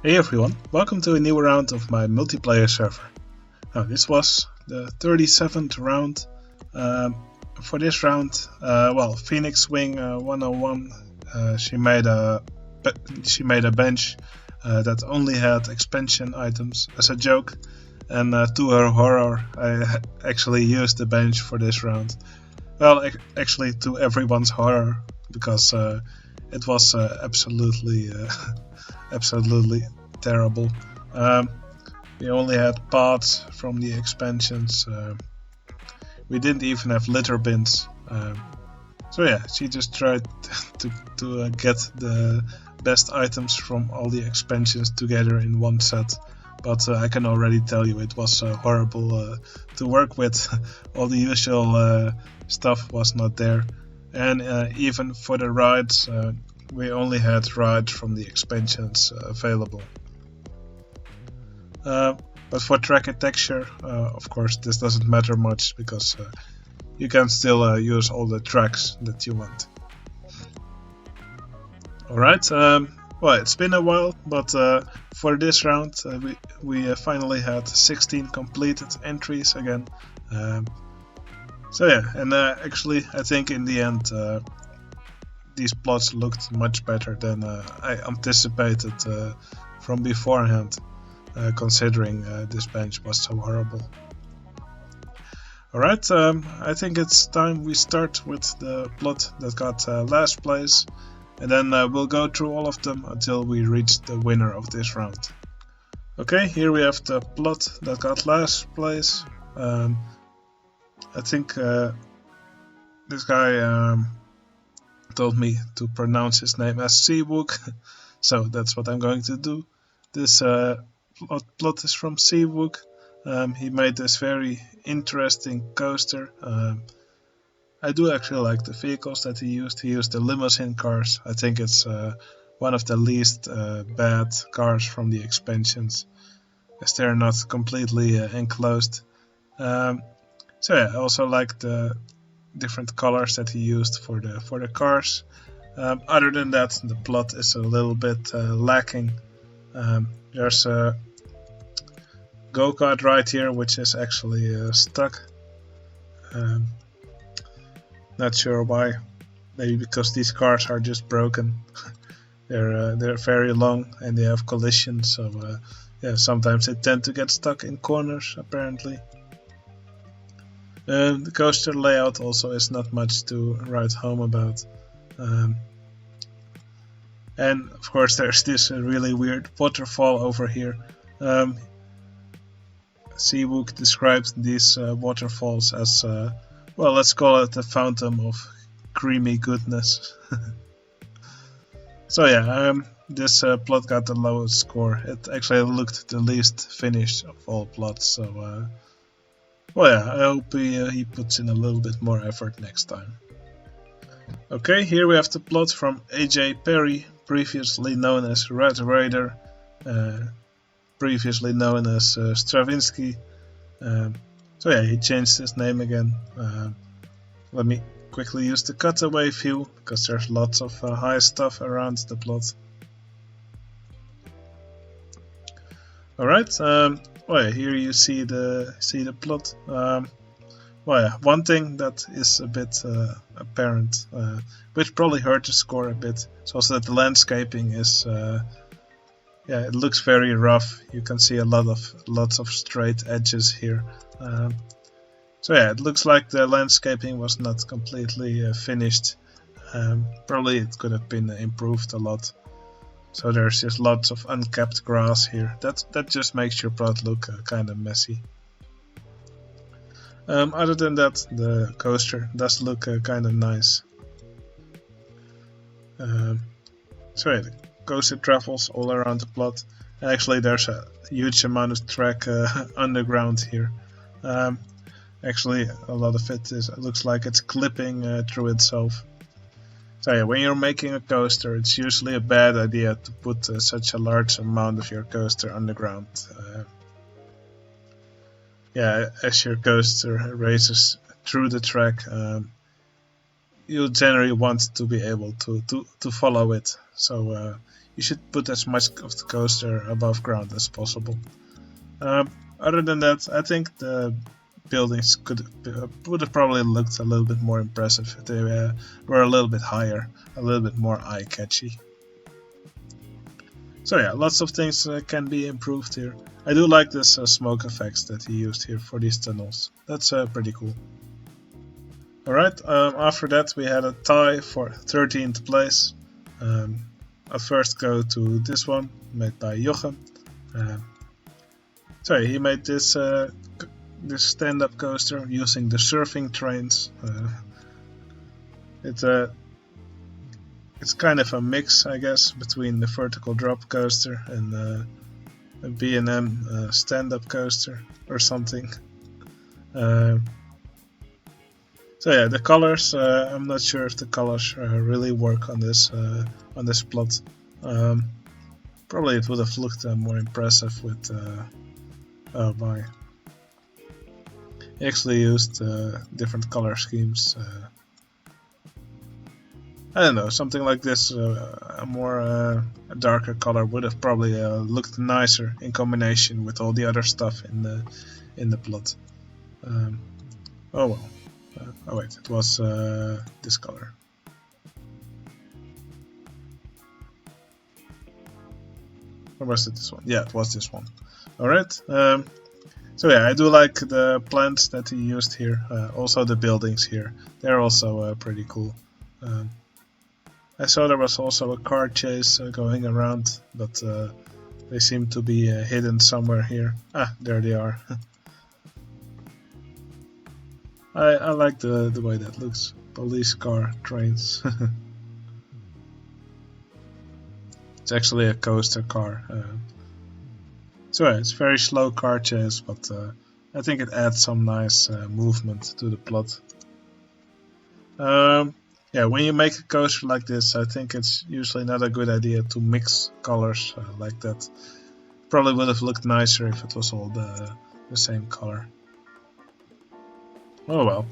Hey everyone, welcome to a new round of my multiplayer server. Now this was the 37th round. For this round, PhoenixWing 101, she made a bench that only had expansion items as a joke, and to her horror, I actually used the bench for this round. Well, actually to everyone's horror, because it was absolutely terrible. We only had pods from the expansions. We didn't even have litter bins. So yeah, she just tried to get the best items from all the expansions together in one set. But I can already tell you it was horrible to work with. All the usual stuff was not there. And even for the rides, we only had rides from the expansions available. But for track and texture, of course, this doesn't matter much because you can still use all the tracks that you want. Alright, well, it's been a while, but for this round, we finally had 16 completed entries again. So yeah, and actually, I think in the end, these plots looked much better than I anticipated from beforehand. Considering this bench was so horrible. Alright, I think it's time we start with the plot that got last place, and then we'll go through all of them until we reach the winner of this round. Okay, here we have the plot that got last place. I think this guy told me to pronounce his name as Cwook, so that's what I'm going to do. This plot is from Cwook. He made this very interesting coaster. I do actually like the vehicles that he used. He used the limousine cars. I think it's one of the least bad cars from the expansions, as they're not completely enclosed. So yeah, I also like the different colors that he used for the cars. Other than that, the plot is a little bit lacking. There's a go-kart right here, which is actually stuck. Not sure why. Maybe because these cars are just broken. They're very long and they have collisions, so yeah, sometimes they tend to get stuck in corners apparently. The coaster layout also is not much to write home about. And of course there's this really weird waterfall over here. Cwook described these waterfalls as, well, let's call it a fountain of creamy goodness. So yeah, this plot got the lowest score. It actually looked the least finished of all plots, so well yeah, I hope he puts in a little bit more effort next time. Okay, here we have the plot from AJ Perry, previously known as Red Raider, previously known as Stravinsky. So yeah, he changed his name again. Let me quickly use the cutaway view, because there's lots of high stuff around the plot. Alright, well yeah, here you see the plot. Well yeah, one thing that is a bit apparent, which probably hurt the score a bit, is also that the landscaping is yeah, it looks very rough. You can see lots of straight edges here. So yeah, it looks like the landscaping was not completely finished. Probably it could have been improved a lot. So there's just lots of unkept grass here. That just makes your plot look kind of messy. Other than that, the coaster does look kind of nice. So yeah, the coaster travels all around the plot. Actually, there's a huge amount of track underground here. Actually, a lot of it looks like it's clipping through itself. So yeah, when you're making a coaster, it's usually a bad idea to put such a large amount of your coaster underground. Yeah, as your coaster races through the track, you generally want to be able to follow it. So you should put as much of the coaster above ground as possible. Other than that, I think the buildings would have probably looked a little bit more impressive if they were a little bit higher, a little bit more eye-catchy. So yeah, lots of things can be improved here. I do like this smoke effects that he used here for these tunnels. That's pretty cool. Alright, after that we had a tie for 13th place. I'll first go to this one, made by Jochem. So he made this stand-up coaster using the surfing trains. It's kind of a mix, I guess, between the vertical drop coaster and a B&M stand-up coaster or something. So yeah, the colors, I'm not sure if the colors really work on this plot. Probably it would have looked more impressive with oh my. He actually used different color schemes. I don't know, something like this, a darker color would have probably looked nicer in combination with all the other stuff in the plot. Oh well. Oh wait, it was this color. Or was it this one? Yeah, it was this one. Alright. So yeah, I do like the plants that he used here. Also the buildings here. They're also pretty cool. I saw there was also a car chase going around, but they seem to be hidden somewhere here. Ah, there they are. I like the way that looks. Police car, trains. It's actually a coaster car. So yeah, it's very slow car chase, but I think it adds some nice movement to the plot. Yeah, when you make a coaster like this, I think it's usually not a good idea to mix colors like that. Probably would have looked nicer if it was all the same color. Oh well.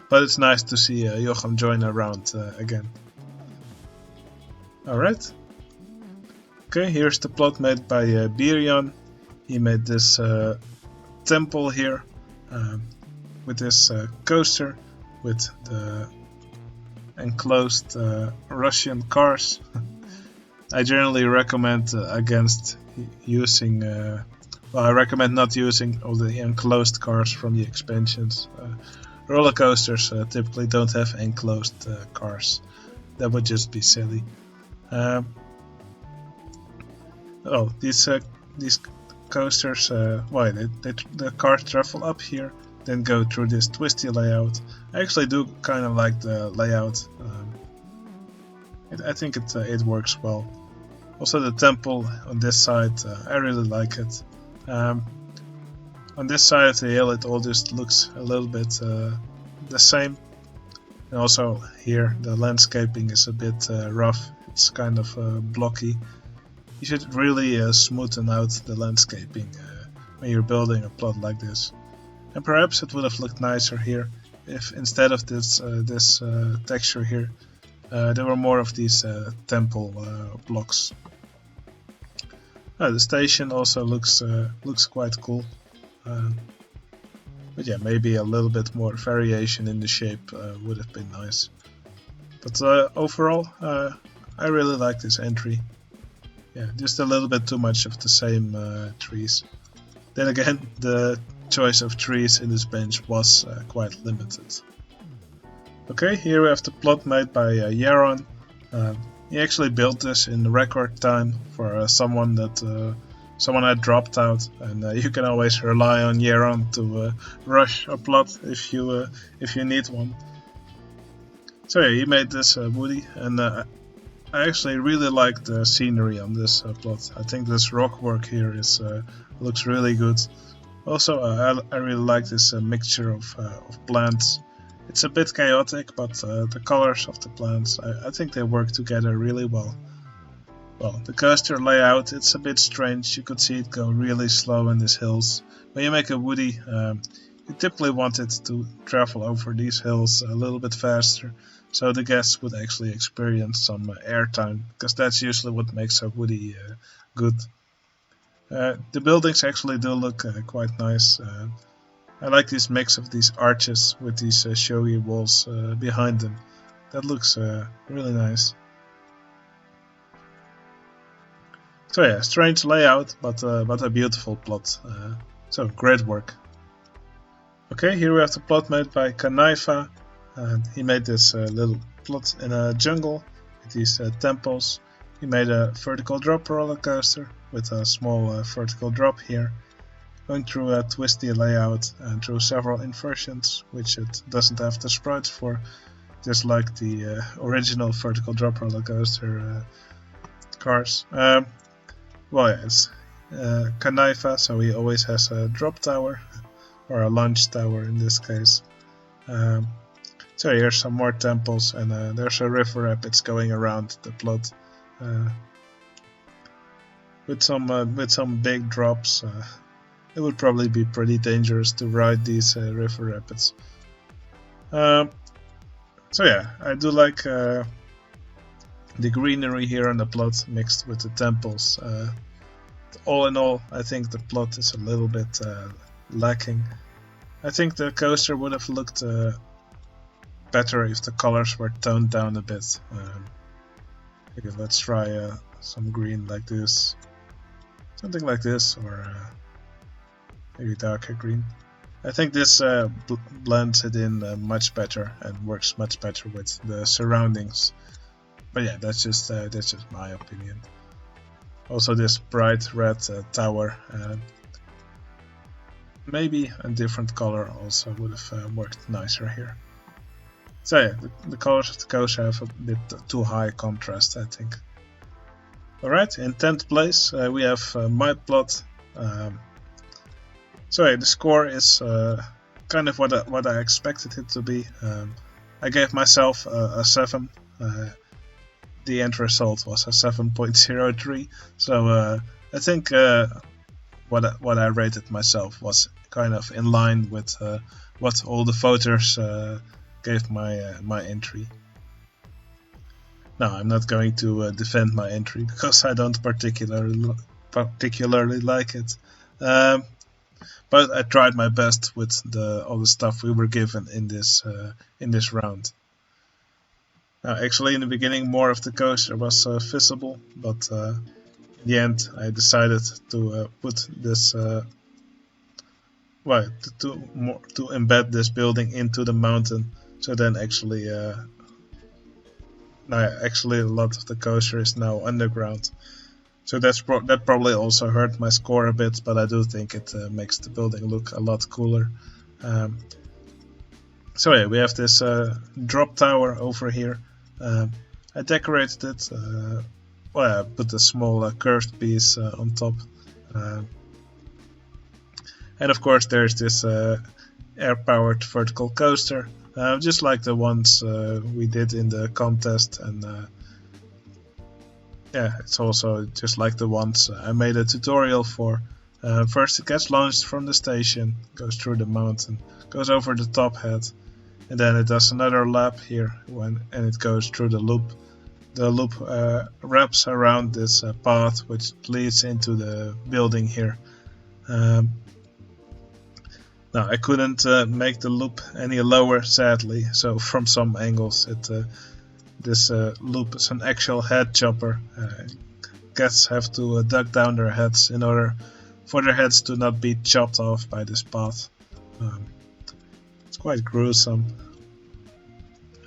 But it's nice to see Jochem join around again. Alright. Okay, here's the plot made by Bieryan. He made this temple here with this coaster with the enclosed Russian cars. I generally recommend against using well, I recommend not using all the enclosed cars from the expansions. Roller coasters typically don't have enclosed cars. That would just be silly. Oh, these coasters, why the cars travel up here, then go through this twisty layout. I actually do kind of like the layout. I think it works well. Also the temple on this side, I really like it. On this side of the hill it all just looks a little bit the same. And also here the landscaping is a bit rough. It's kind of blocky. You should really smoothen out the landscaping when you're building a plot like this. And perhaps it would have looked nicer here if instead of this texture here there were more of these temple blocks. The station also looks quite cool, but yeah, maybe a little bit more variation in the shape would have been nice. But overall, I really like this entry. Yeah, just a little bit too much of the same trees. Then again, the choice of trees in this bench was quite limited. Okay, here we have the plot made by Jaron. He actually built this in record time for someone had dropped out, and you can always rely on Jaron to rush a plot if you need one. So yeah, he made this woody, and I actually really like the scenery on this plot. I think this rock work here looks really good. Also, I really like this mixture of plants. It's a bit chaotic, but the colors of the plants, I think they work together really well. Well, the coaster layout, it's a bit strange. You could see it go really slow in these hills. When you make a woody, you you typically want it to travel over these hills a little bit faster, so the guests would actually experience some airtime, because that's usually what makes a Woody good. The buildings actually do look quite nice. I like this mix of these arches with these showy walls behind them. That looks really nice. So yeah, strange layout, but a beautiful plot. So great work. Okay, here we have the plot made by Kanaiva, and he made this little plot in a jungle with these temples. He made a vertical drop roller coaster with a small vertical drop here, going through a twisty layout and through several inversions, which it doesn't have the sprites for, just like the original vertical drop roller coaster cars. Well, yeah, it's Kanaiva, so he always has a drop tower, or a launch tower in this case. So here's some more temples, and there's a river rapids going around the plot, with some big drops. It would probably be pretty dangerous to ride these river rapids. So yeah, I do like the greenery here on the plot mixed with the temples. All in all, I think the plot is a little bit lacking. I think the coaster would have looked better if the colors were toned down a bit. Okay, let's try some green like this, something like this, or maybe darker green. I think this blends it in much better and works much better with the surroundings. But yeah, that's just my opinion. Also, this bright red tower, maybe a different color also would have worked nicer here. So yeah, the colors of the coaster have a bit too high contrast, I think. Alright, in 10th place we have my plot. So yeah, the score is kind of what I expected it to be. I gave myself a 7. The end result was a 7.03. So I think what I rated myself was kind of in line with what all the voters gave my entry. Now, I'm not going to defend my entry because I don't particularly like it. But I tried my best with all the stuff we were given in this round. Now, actually, in the beginning, more of the coaster was visible, but in the end, I decided to put this, to embed this building into the mountain. So then, actually, a lot of the coaster is now underground. So that probably also hurt my score a bit, but I do think it makes the building look a lot cooler. So yeah, we have this drop tower over here. I decorated it. I put a small curved piece on top. And of course there's this air-powered vertical coaster, just like the ones we did in the contest, and yeah, it's also just like the ones I made a tutorial for. First it gets launched from the station, goes through the mountain, goes over the top head, and then it does another lap here and it goes through the loop. The loop wraps around this path which leads into the building here. Now I couldn't make the loop any lower, sadly, so from some angles this loop is an actual head chopper. Cats have to duck down their heads in order for their heads to not be chopped off by this path. It's quite gruesome.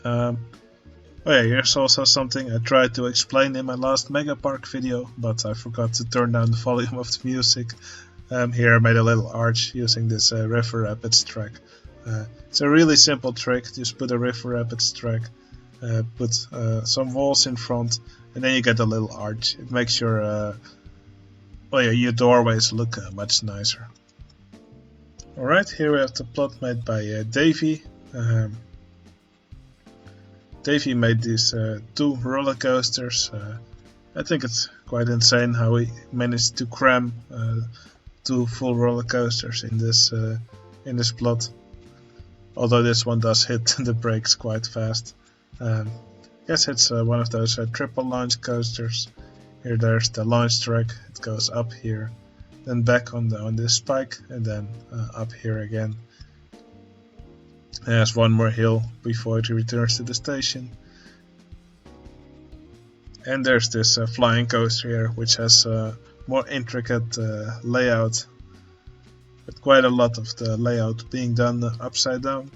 Oh yeah, here's also something I tried to explain in my last Megapark video, but I forgot to turn down the volume of the music. Here I made a little arch using this river rapids track. It's a really simple trick. Just put a river rapids track, put some walls in front, and then you get a little arch. It makes your doorways look much nicer. Alright, here we have the plot made by Davy. Davy made these 2 roller coasters. I think it's quite insane how he managed to cram 2 full roller coasters in this in this plot. Although this one does hit the brakes quite fast. I guess it's one of those triple launch coasters. Here there's the launch track, it goes up here, then back on this spike, and then up here again. There's one more hill before it returns to the station. And there's this flying coaster here, which has a more intricate layout, with quite a lot of the layout being done upside down.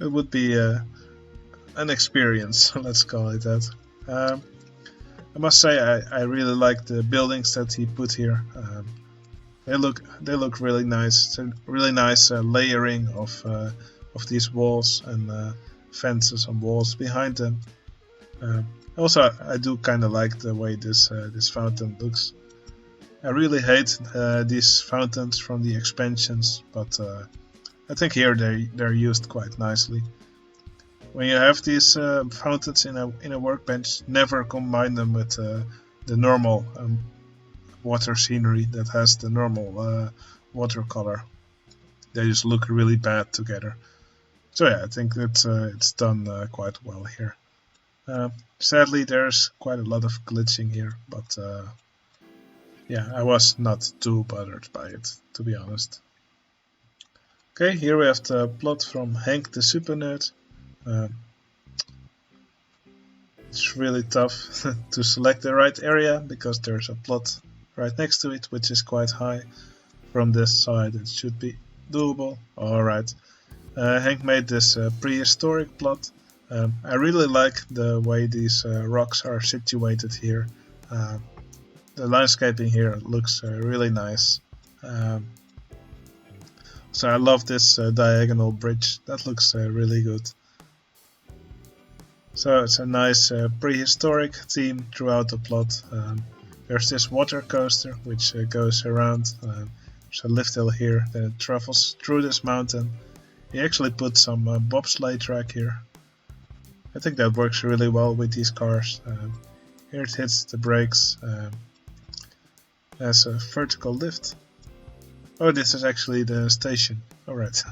It would be an experience, let's call it that. I must say I really like the buildings that he put here. They look really nice. It's a really nice layering of these walls and fences on walls behind them. Also, I do kind of like the way this fountain looks. I really hate these fountains from the expansions, but I think here they're used quite nicely. When you have these fountains in a workbench, never combine them with the normal water scenery that has the normal watercolor. They just look really bad together. So yeah, I think that it's done quite well here. Sadly, there's quite a lot of glitching here, but yeah, I was not too bothered by it, to be honest. Okay, here we have the plot from HenkDeSuper Nerd. It's really tough to select the right area because there's a plot right next to it, which is quite high. From this side, it should be doable. Alright, Henk made this prehistoric plot. I really like the way these rocks are situated here. The landscaping here looks really nice. So I love this diagonal bridge, that looks really good. So it's a nice prehistoric theme throughout the plot. There's this water coaster which goes around. There's a lift hill here, then it travels through this mountain. He actually put some bobsleigh track here. I think that works really well with these cars. Here it hits the brakes. There's a vertical lift. Oh, this is actually the station. Alright.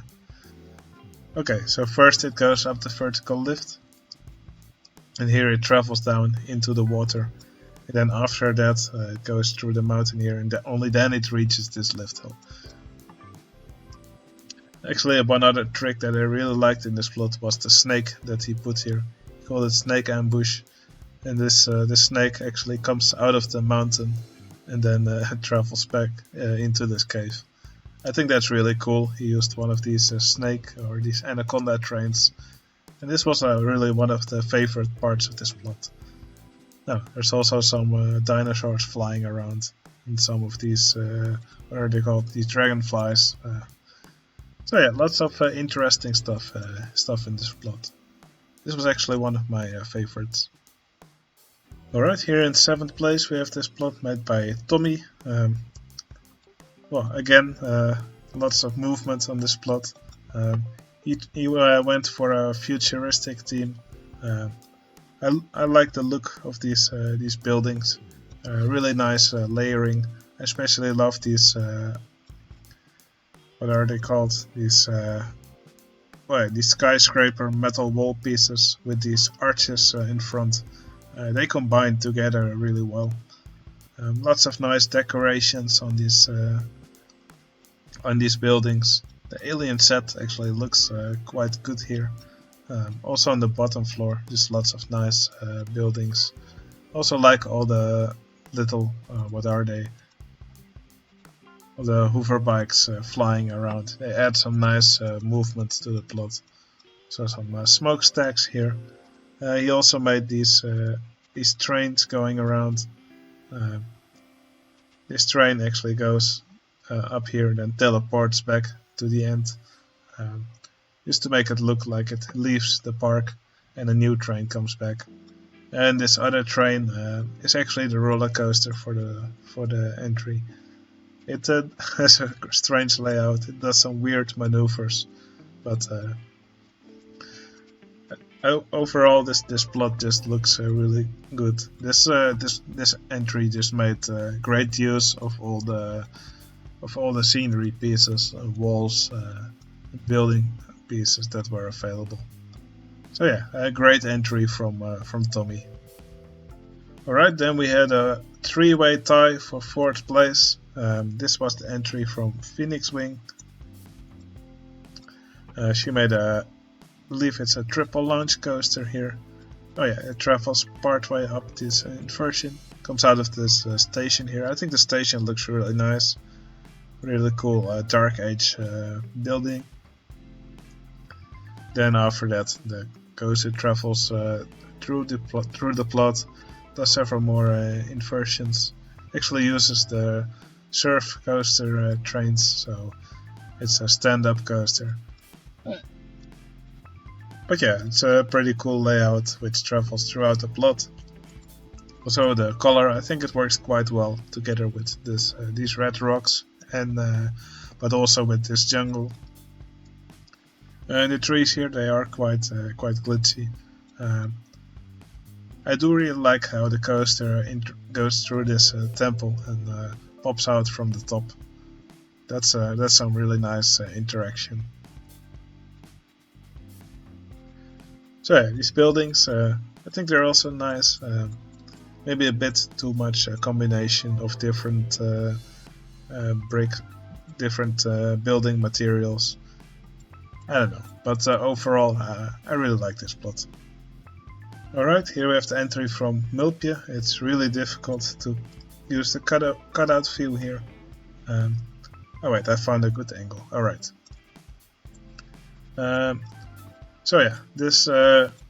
Okay, so first it goes up the vertical lift. And here it travels down into the water. And then after that it goes through the mountain here, and only then it reaches this lift hill. Actually, one other trick that I really liked in this plot was the snake that he put here. He called it snake ambush. And this snake actually comes out of the mountain and then travels back into this cave. I think that's really cool. He used one of these snake or these anaconda trains. And this was really one of the favorite parts of this plot. Now, there's also some dinosaurs flying around, and some of these, what are they called, these dragonflies. So yeah, lots of interesting stuff in this plot. This was actually one of my favorites. Alright, here in 7th place we have this plot made by Tommy. Well, again, lots of movement on this plot. He went for a futuristic theme. I like the look of these buildings. Really nice layering. I especially love these. What are they called? These skyscraper metal wall pieces with these arches in front. They combine together really well. Lots of nice decorations on these buildings. The alien set actually looks quite good here. Also on the bottom floor, just lots of nice buildings. Also like all the little, what are they? All the hover bikes flying around. They add some nice movement to the plot. So some smokestacks here. He also made these trains going around. This train actually goes up here and then teleports back to the end, just to make it look like it leaves the park and a new train comes back. And this other train is actually the roller coaster for the entry. It has a strange layout. It does some weird maneuvers, but overall this plot just looks really good. This entry just made great use of all the of all the scenery pieces, walls, building pieces that were available. So yeah, a great entry from Tommy. Alright, then we had a 3-way tie for 4th place. This was the entry from PhoenixWing. She made I believe it's a triple launch coaster here. Oh yeah, it travels partway up this inversion. Comes out of this station here. I think the station looks really nice. Really cool Dark Age building. Then after that, the coaster travels through the plot. Does several more inversions. Actually uses the surf coaster trains, so it's a stand-up coaster. But yeah, it's a pretty cool layout which travels throughout the plot. Also the color, I think it works quite well together with these red rocks, and but also with this jungle. The trees here, they are quite glitzy. I do really like how the coaster goes through this temple and pops out from the top. That's some really nice interaction. So yeah, these buildings, I think they're also nice. Maybe a bit too much combination of different building materials. I don't know, but overall I really like this plot. Alright, here we have the entry from Mulpje. It's really difficult to use the cutout view here. Oh wait, I found a good angle. Alright. So yeah, this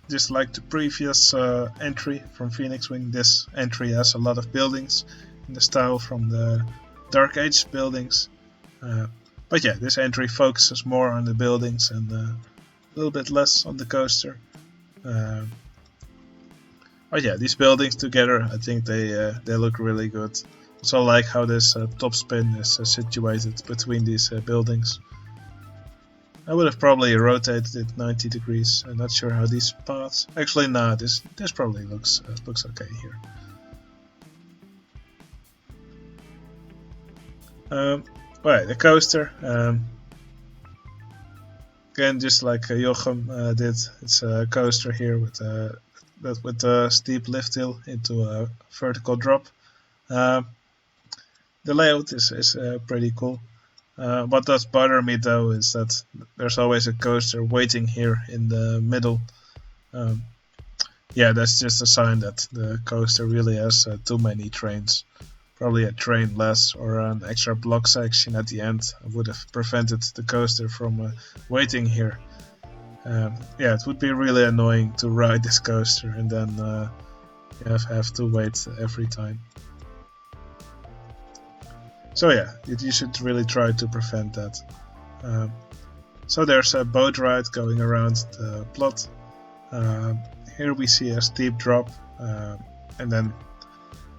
just like the previous entry from PhoenixWing, this entry has a lot of buildings in the style from the Dark Age buildings. But yeah, this entry focuses more on the buildings and a little bit less on the coaster. But yeah, these buildings together, I think they look really good. Also like how this top spin is situated between these buildings. I would have probably rotated it 90 degrees. I'm not sure how these paths. Actually, no, this probably looks okay here. Right, the coaster. Again, just like Jochem did, it's a coaster here with a steep lift hill into a vertical drop. The layout is pretty cool. What does bother me though is that there's always a coaster waiting here in the middle. Yeah, that's just a sign that the coaster really has too many trains. Probably a train less or an extra block section at the end would have prevented the coaster from waiting here. Yeah, it would be really annoying to ride this coaster and then you have to wait every time. So yeah, you should really try to prevent that. So there's a boat ride going around the plot. Here we see a steep drop, and then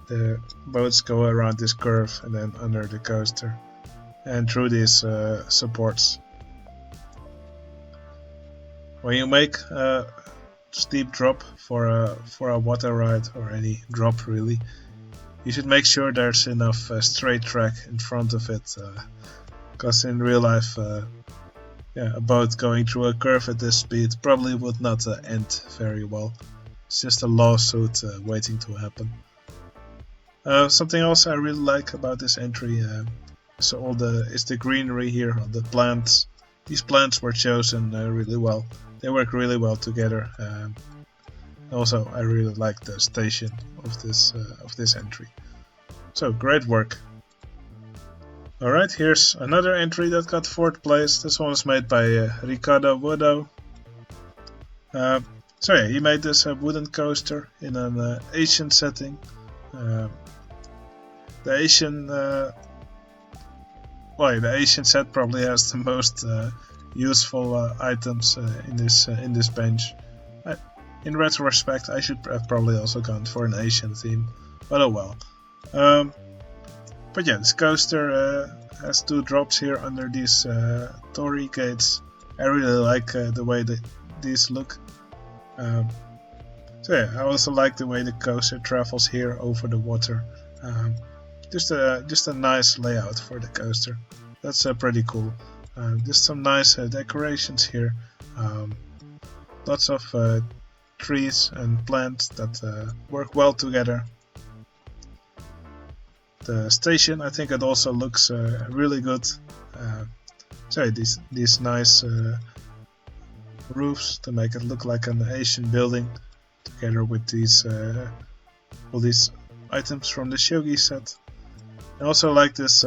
the boats go around this curve and then under the coaster and through these supports. When you make a steep drop for a water ride or any drop really, you should make sure there's enough straight track in front of it, because in real life, yeah, a boat going through a curve at this speed probably would not end very well. It's just a lawsuit waiting to happen. Something else I really like about this entry is the greenery here on the plants. These plants were chosen really well. They work really well together. Also, I really like the station of this entry. So great work. Alright, here's another entry that got 4th place. This one was made by Ricardowordo. So yeah, he made this wooden coaster in an Asian setting. The Asian set probably has the most useful items in this bench. In retrospect, I should have probably also gone for an Asian theme, but oh well. But yeah, this coaster has 2 drops here under these torii gates. I really like the way that these look. So yeah, I also like the way the coaster travels here over the water. just a nice layout for the coaster. That's pretty cool. Just some nice decorations here. Lots of trees and plants that work well together. The station, I think it also looks really good. Sorry, these nice roofs to make it look like an Asian building, together with these all these items from the shogi set. I also like this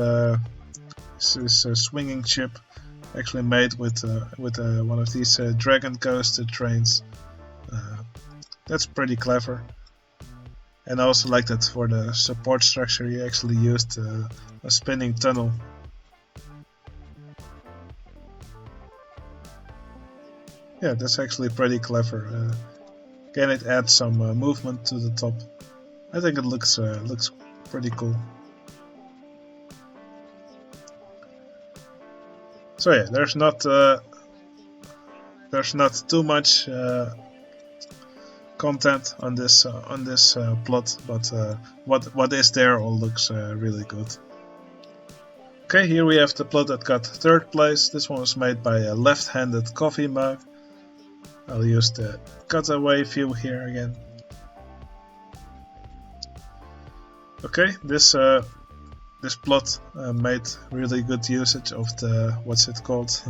swinging ship, actually made with one of these dragon coaster trains. That's pretty clever. And I also like that for the support structure he actually used a spinning tunnel. Yeah, that's actually pretty clever. Again, it adds some movement to the top. I think it looks pretty cool. So yeah, there's not too much content on this plot, but what is there all looks really good. Okay, here we have the plot that got third place. This one was made by a left-handed coffee mug. I'll use the cutaway view here again. Okay, this plot made really good usage of the, what's it called,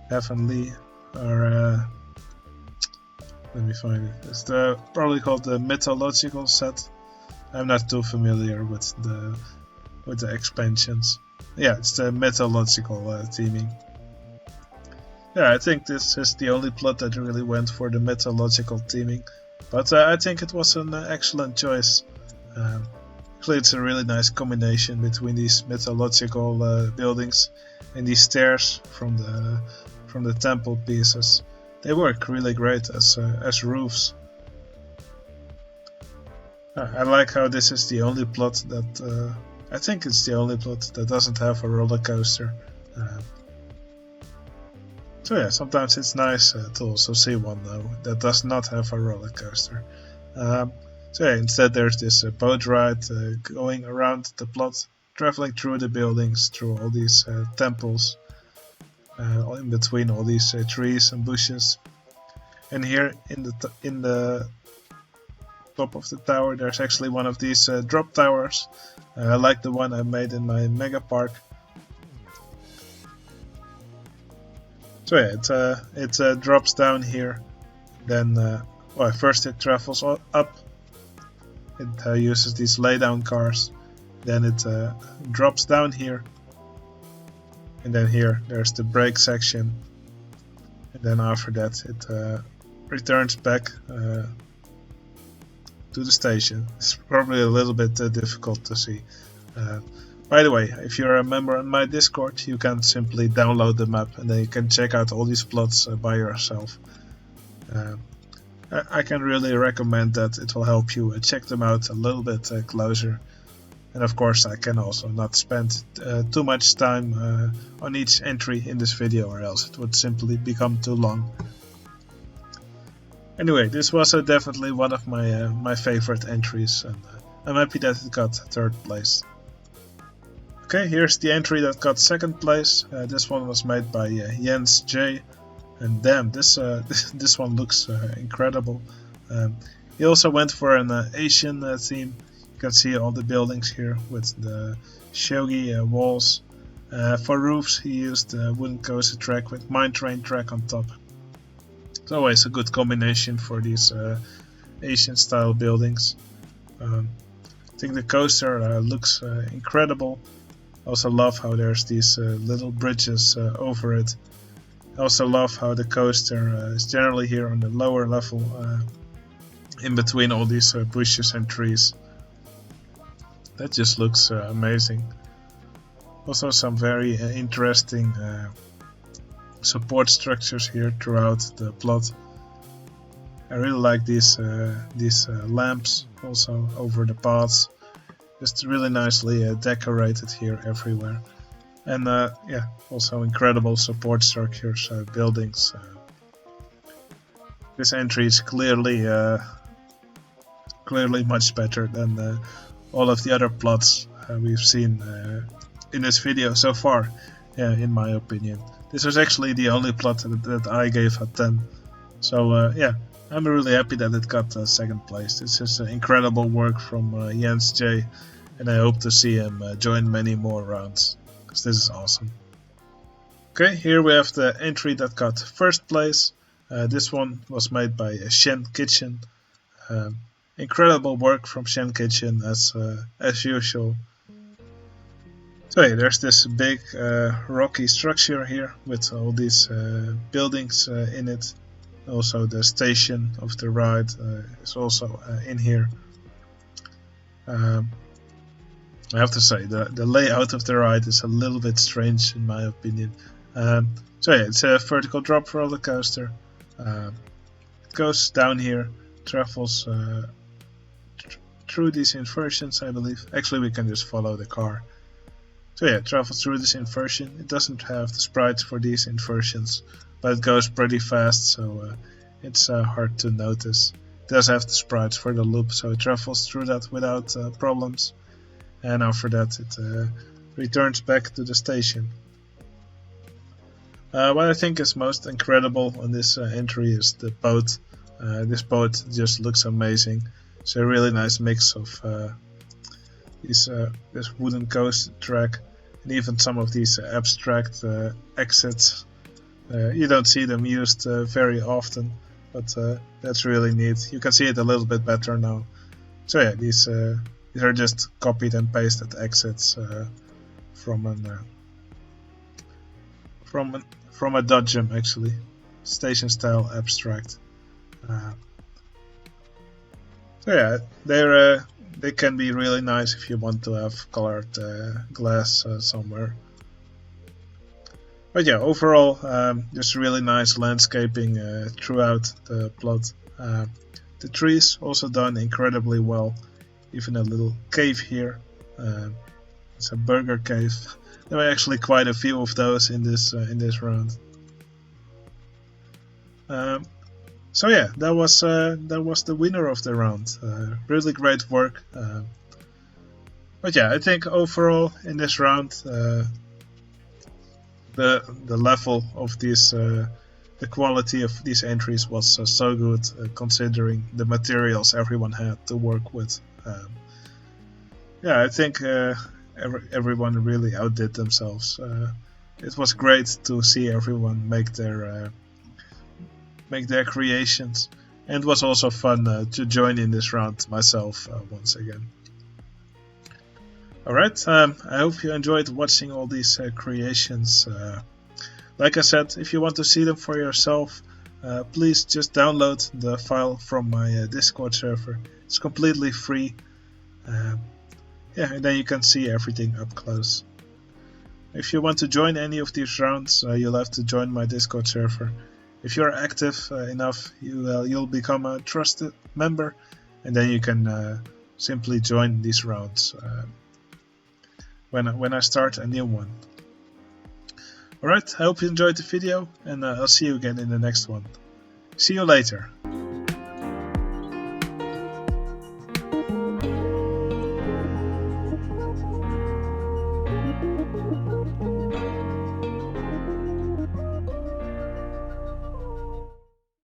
heavenly, or let me find it. It's probably called the mythological set. I'm not too familiar with the expansions. Yeah, it's the mythological theming. Yeah, I think this is the only plot that really went for the mythological theming, but I think it was an excellent choice. Actually, it's a really nice combination between these mythological buildings and these stairs from the temple pieces. They work really great as roofs. I like how this is the only plot that I think it's the only plot that doesn't have a roller coaster. So yeah, sometimes it's nice to also see one though that does not have a roller coaster. So yeah, instead there's this boat ride going around the plot, traveling through the buildings, through all these temples, in between all these trees and bushes. And here in the top of the tower there's actually one of these drop towers, like the one I made in my mega park. So yeah, it drops down here, then well, first it travels up, it uses these laydown cars, then it drops down here, and then here there's the brake section, and then after that it returns back to the station. It's probably a little bit difficult to see. By the way, if you're a member on my Discord, you can simply download the map and then you can check out all these plots by yourself. I can really recommend that. It will help you check them out a little bit closer. And of course I can also not spend too much time on each entry in this video, or else it would simply become too long. Anyway, this was definitely one of my favorite entries, and I'm happy that it got third place. Okay, here's the entry that got second place. This one was made by Jens J. And damn, this one looks incredible. He also went for an Asian theme. You can see all the buildings here with the shogi walls. For roofs he used wooden coaster track with mine train track on top. It's always a good combination for these Asian style buildings. I think the coaster looks incredible. I also love how there's these little bridges over it. I also love how the coaster is generally here on the lower level, in between all these bushes and trees. That just looks amazing. Also some very interesting support structures here throughout the plot. I really like these lamps also over the paths. Just really nicely decorated here everywhere. And yeah, also incredible support structures, buildings. This entry is clearly much better than all of the other plots we've seen in this video so far, in my opinion. This was actually the only plot that I gave a 10. So yeah, I'm really happy that it got second place. This is incredible work from Jens J, and I hope to see him join many more rounds, because this is awesome. Okay, here we have the entry that got first place. This one was made by Shen Kitchen. Incredible work from Shen Kitchen as usual. So yeah, there's this big rocky structure here with all these buildings in it. Also the station of the ride is also in here. I have to say the layout of the ride is a little bit strange in my opinion. So yeah, it's a vertical drop roller coaster. It goes down here, travels through these inversions, I believe. Actually, we can just follow the car. So yeah, it travels through this inversion. It doesn't have the sprites for these inversions, but it goes pretty fast, so it's hard to notice. It does have the sprites for the loop, so it travels through that without problems. And after that, it returns back to the station. What I think is most incredible on this entry is the boat. This boat just looks amazing. It's a really nice mix of this wooden coaster track and even some of these abstract exits. You don't see them used very often, but that's really neat. You can see it a little bit better now. So yeah, these are just copied and pasted exits from a dodgem, actually, station style abstract. So yeah, they can be really nice if you want to have colored glass somewhere. But yeah, overall, just really nice landscaping throughout the plot. The trees also done incredibly well. Even a little cave here. It's a burger cave. There were actually quite a few of those in this round. So yeah, that was the winner of the round. Really great work. But yeah, I think overall in this round, the level of these, the quality of these entries was so good, considering the materials everyone had to work with. Yeah, I think everyone really outdid themselves. It was great to see everyone make their creations, and it was also fun to join in this round myself once again. Alright, I hope you enjoyed watching all these creations. Like I said, if you want to see them for yourself, please just download the file from my Discord server. It's completely free. Yeah, and then you can see everything up close. If you want to join any of these rounds, you'll have to join my Discord server. If you're active enough, you'll become a trusted member, and then you can simply join these rounds when I start a new one. Alright, I hope you enjoyed the video, and I'll see you again in the next one. See you later.